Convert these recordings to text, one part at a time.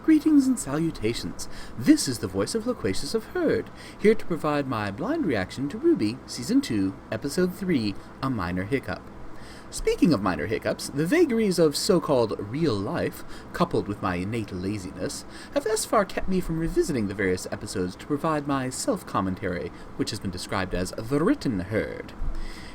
Greetings and salutations. This is the voice of Loquacious of Heard, here to provide my blind reaction to RWBY Season 2, Episode 3, A Minor Hiccup. Speaking of minor hiccups, the vagaries of so-called real life, coupled with my innate laziness, have thus far kept me from revisiting the various episodes to provide my self-commentary, which has been described as the written Heard.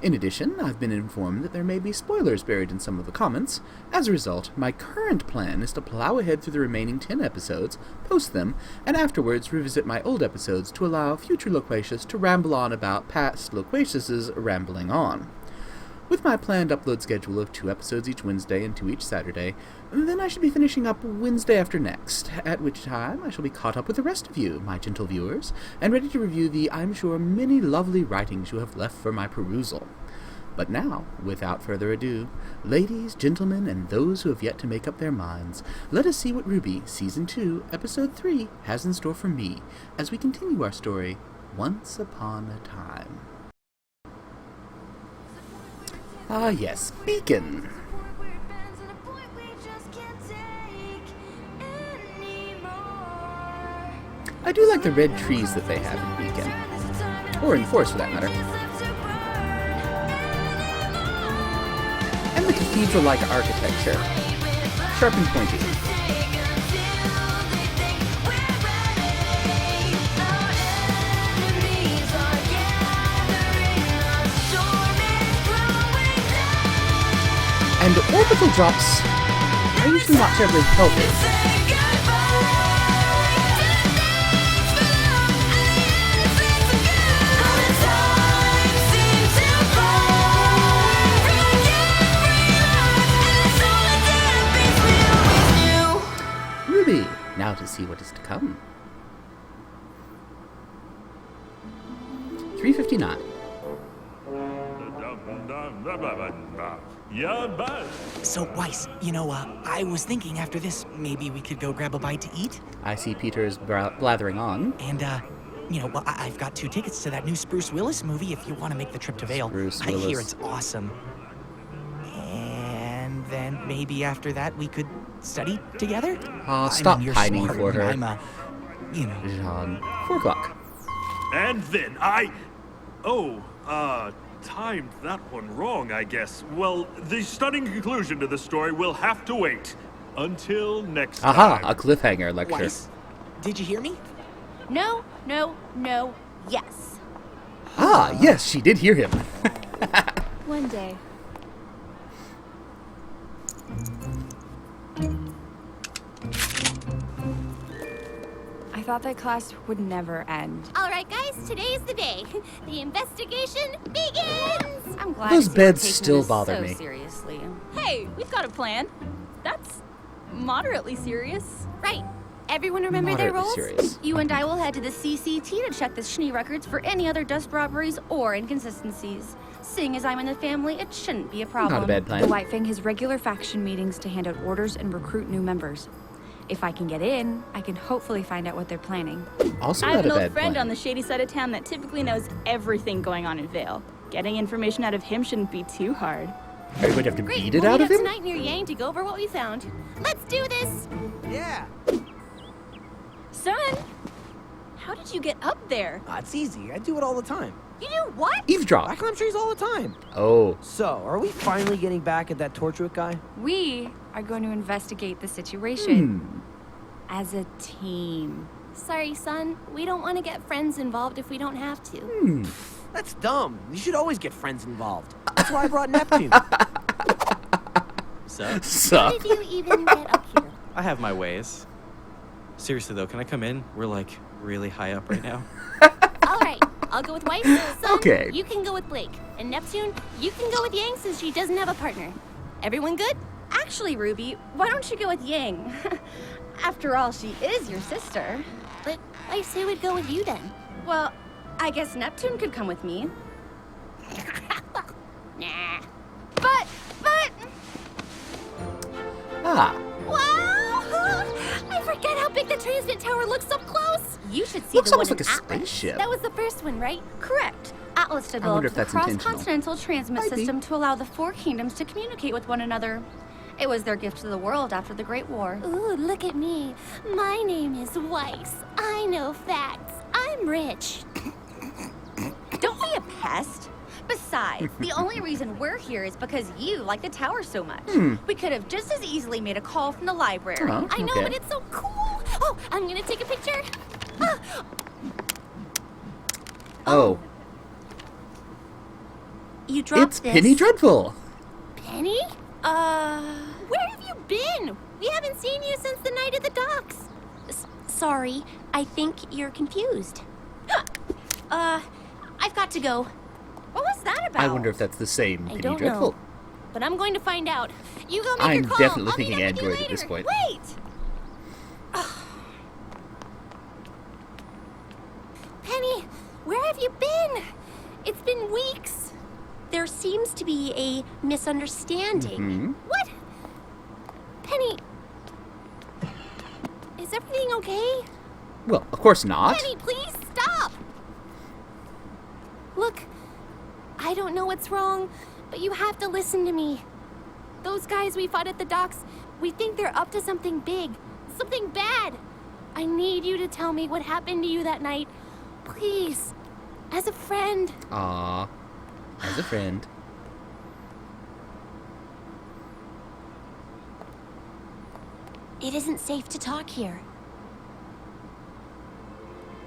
In addition, I've been informed that there may be spoilers buried in some of the comments. As a result, my current plan is to plow ahead through the remaining 10 episodes, post them, and afterwards revisit my old episodes to allow future Loquacious to ramble on about past Loquacious's rambling on. With my planned upload schedule of 2 episodes each Wednesday and 2 each Saturday, then I should be finishing up Wednesday after next, at which time I shall be caught up with the rest of you, my gentle viewers, and ready to review the, I'm sure, many lovely writings you have left for my perusal. But now, without further ado, ladies, gentlemen, and those who have yet to make up their minds, let us see what RWBY Season 2, Episode 3 has in store for me, as we continue our story, Once Upon a Time. Ah yes, Beacon! I do like the red trees that they have in Beacon. Or in Forest, for that matter. And the cathedral-like architecture. Sharp and pointy. And orbital drops are usually not terribly healthy. RWBY, now to see what is to come. 3:59. So, Weiss, I was thinking after this, maybe we could go grab a bite to eat? I see Peter is blathering on. And, I've got 2 tickets to that new Spruce Willis movie if you want to make the trip to Vale. Spruce I Willis. hear it's awesome. And then maybe after that we could study together? Stop you're pining smart, for her. I'm, Jean. 4 o'clock. And then timed that one wrong, I guess. Well, the stunning conclusion to the story will have to wait until next time. Aha, a cliffhanger lecture. Weiss, did you hear me? No, yes. Ah, yes, she did hear him. One day. I thought that class would never end. All right, guys, today's the day. The investigation begins! I'm glad Those to see beds we're taking still this bother so me. seriously. Hey, we've got a plan. That's moderately serious. Right. Everyone remember their Moderately roles? serious. You and I will head to the CCT to check the Schnee records for any other dust robberies or inconsistencies. Seeing as I'm in the family, it shouldn't be a problem. Not a bad The plan. White Fang has regular faction meetings to hand out orders and recruit new members. If I can get in, I can hopefully find out what they're planning. Also I not have a an bad old friend plan. on the shady side of town that typically knows everything going on in Vale. Getting information out of him shouldn't be too hard. Are you going to have to Great, beat it we'll out meet of up him? tonight near Yang to go over what we found. Let's do this! Yeah. Son, how did you get up there? It's easy. I do it all the time. You do what? I Eavesdrop. climb trees all the time. Oh. So, are we finally getting back at that Torchwick guy? We are going to investigate the situation Hmm. as a team. Sorry, son. We don't want to get friends involved if we don't have to. Hmm. That's dumb. You should always get friends involved. That's why I brought Neptune. So, How Sup? did you even get up here? I have my ways. Seriously though, can I come in? We're like really high up right now. All right, I'll go with Weiss. Son, Okay. you can go with Blake. And Neptune, you can go with Yang since she doesn't have a partner. Everyone good? Actually, RWBY, why don't you go with Yang? After all, she is your sister. But I say we'd go with you then. Well, I guess Neptune could come with me. Nah. But... Ah. Wow! I forget how big the transmit tower looks up close. You should see Looks the one almost like in a Atlas. spaceship. That was the first one, right? Correct. Atlas wonder developed if the that's intentional. cross-continental transmit Might be. system to allow the 4 kingdoms to communicate with one another. It was their gift to the world after the Great War. Ooh, look at me. My name is Weiss. I know facts. I'm rich. Don't be a pest. Besides, the only reason we're here is because you like the tower so much. We could have just as easily made a call from the library. Oh, I know, okay. but it's so cool. Oh, I'm gonna take a picture. Ah. Oh, You dropped it's this. Penny Dreadful. Penny? Where have you been? We haven't seen you since the night at the docks. Sorry, I think you're confused. I've got to go. What was that about? I wonder if that's the same I Penny don't Dreadful. know, but I'm going to find out. You go make I'm your call. definitely I'll meet thinking up with you Android at this later. point. Wait! Penny, where have you been? It's been weeks. There seems to be a misunderstanding. What? Penny, is everything okay? Well, of course not. Penny, please stop! Look, I don't know what's wrong, but you have to listen to me. Those guys we fought at the docks, we think they're up to something big, something bad. I need you to tell me what happened to you that night. Please, as a friend. Aw, as a friend. It isn't safe to talk here.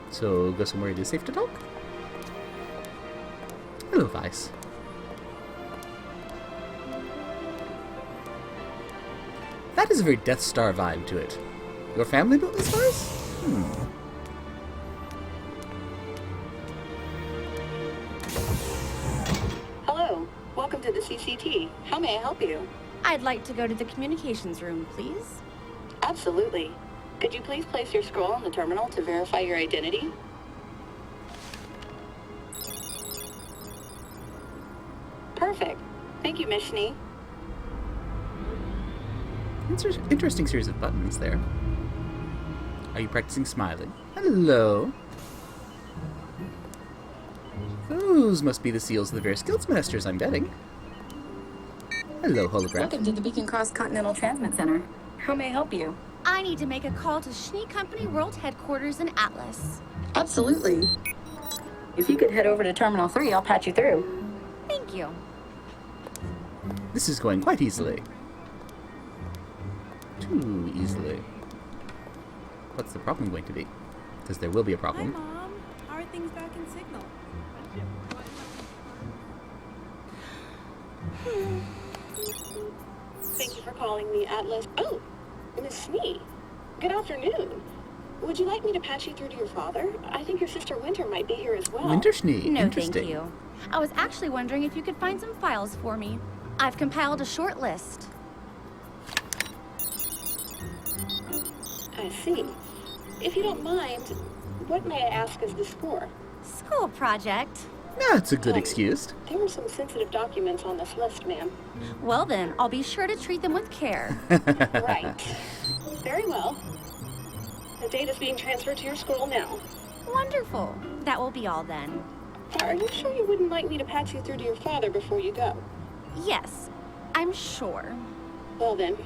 So, go somewhere it is safe to talk? Hello, Vice. That is a very Death Star vibe to it. Your family built these stars? Hello, welcome to the CCT. How may I help you? I'd like to go to the communications room, please. Absolutely. Could you please place your scroll on the terminal to verify your identity? Perfect. Thank you, Miss Schnee. Interesting series of buttons there. Are you practicing smiling? Hello. Those must be the seals of the various guildsmasters, I'm betting. Hello, holograph. Welcome to the Beacon Cross Continental Transmit Center. How may I help you? I need to make a call to Schnee Company World Headquarters in Atlas. Absolutely. If you could head over to Terminal 3, I'll patch you through. Thank you. This is going quite easily. Too easily. What's the problem going to be? Because there will be a problem. Hi, Mom. How are things back in Signal? Thank you for calling the Atlas. Oh, Miss Schnee. Good afternoon. Would you like me to patch you through to your father? I think your sister Winter might be here as well. Winter Schnee. No, Interesting. thank you. I was actually wondering if you could find some files for me. I've compiled a short list. I see. If you don't mind, what may I ask is the score? School project. That's a good excuse. There are some sensitive documents on this list, ma'am. Well then, I'll be sure to treat them with care. Right. Very well. The data's being transferred to your scroll now. Wonderful. That will be all then. Are you sure you wouldn't like me to patch you through to your father before you go? Yes, I'm sure. Well then,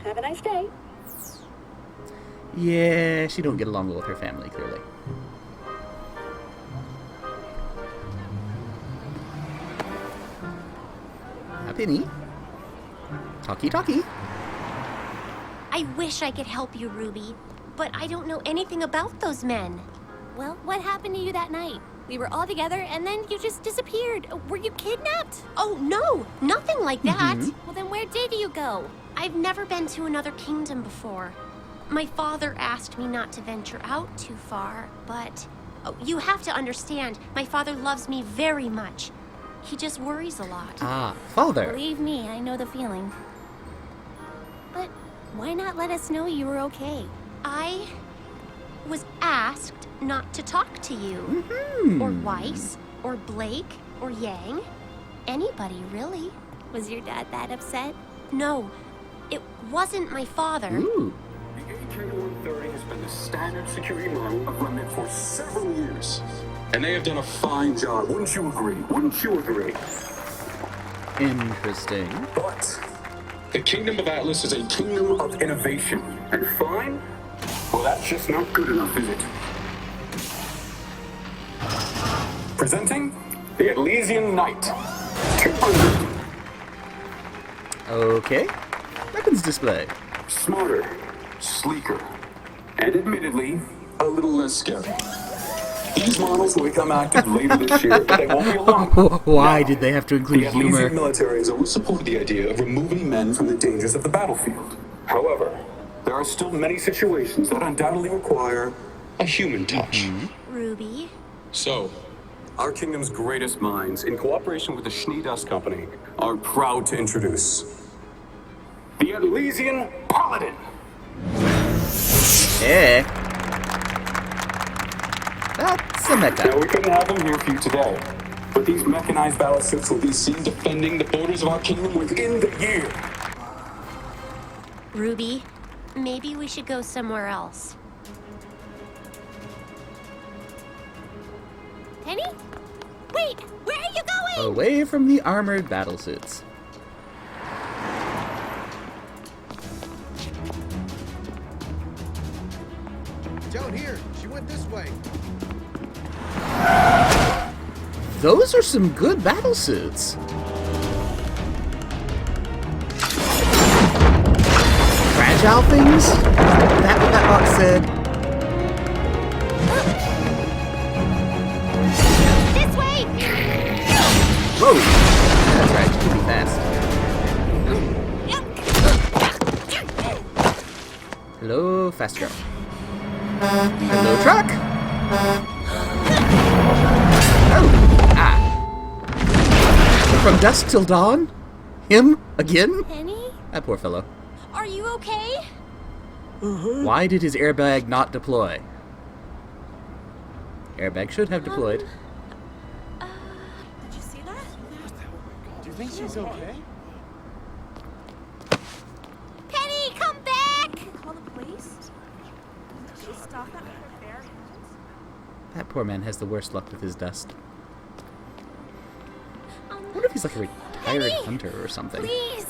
have a nice day. Yeah, she don't get along well with her family, clearly. Penny. Talkie. I wish I could help you, Ruby, but I don't know anything about those men. Well, what happened to you that night? We were all together and then you just disappeared. Were you kidnapped? Oh, no, nothing like that. Well, then where did you go? I've never been to another kingdom before. My father asked me not to venture out too far, but you have to understand, my father loves me very much. He just worries a lot. Ah, father. Believe me, I know the feeling. But why not let us know you were okay? I was asked not to talk to you. Or Weiss, or Blake, or Yang. Anybody, really. Was your dad that upset? No, it wasn't my father. Ooh. The A3130 has been the standard security model of Remnant for several years. And they have done a fine job, wouldn't you agree? Wouldn't you agree? Interesting. But The Kingdom of Atlas is a kingdom of innovation. And fine? Well, that's just not good enough, is it? Presenting the Elysian Knight. 200. Okay. Weapons display. Smarter, sleeker, and admittedly, a little less scary. These models will become active later this year, but they won't be long. Why did they have to include the humor? Elysian military has always supported the idea of removing men from the dangers of the battlefield. However, there are still many situations that undoubtedly require a human touch. Ruby? So, our kingdom's greatest minds, in cooperation with the Schnee Dust Company, are proud to introduce the Elysian Paladin. Eh. That's a mecha. Now, we couldn't have them here for you today, but these mechanized battle suits will be seen defending the borders of our kingdom within the year. Ruby, maybe we should go somewhere else. Penny? Wait, where are you going? Away from the armored battlesuits. Down here. She went this way. Those are some good battlesuits. Fragile things? Is that what that box said? This way! Whoa! That's right, you can be fast. Hello, fast girl. Hello, truck! Oh! Ah! From dusk till dawn? Him? Again? Penny? That poor fellow. Are you okay? Why did his airbag not deploy? Airbag should have deployed. Did you see that? Do you think she's okay? Penny, come back! Call the police? Did she stop that with her bare hands? That poor man has the worst luck with his dust. I wonder if he's like a retired hunter or something. Please!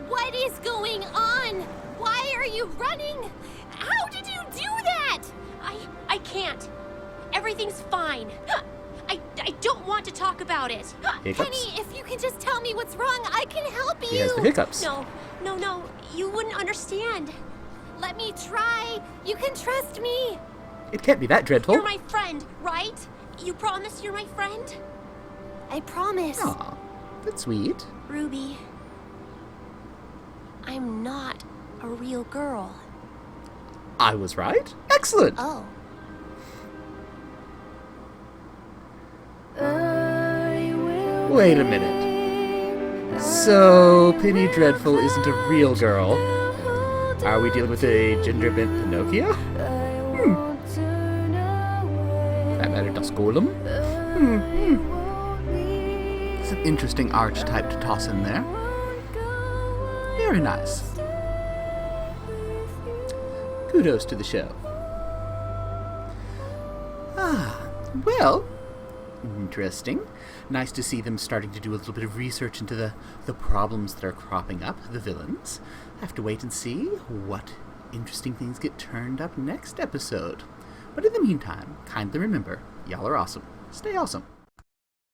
What is going on? Why are you running? How did you do that? I can't. Everything's fine. I don't want to talk about it. Hiccups? Penny, if you can just tell me what's wrong, I can help you. He has the hiccups. No. You wouldn't understand. Let me try. You can trust me. It can't be that dreadful. You're my friend, right? You promise you're my friend? I promise. Aw, that's sweet. Ruby, I'm not a real girl. I was right. Excellent. Oh. Wait a minute. So, Penny Dreadful isn't a real girl. Are we dealing with a gender-bent Pinocchio? That matter, Dust Golem? It's an interesting archetype to toss in there. Very nice. Kudos to the show. Well, interesting. Nice to see them starting to do a little bit of research into the problems that are cropping up, the villains. Have to wait and see what interesting things get turned up next episode. But in the meantime, kindly remember, y'all are awesome. Stay awesome.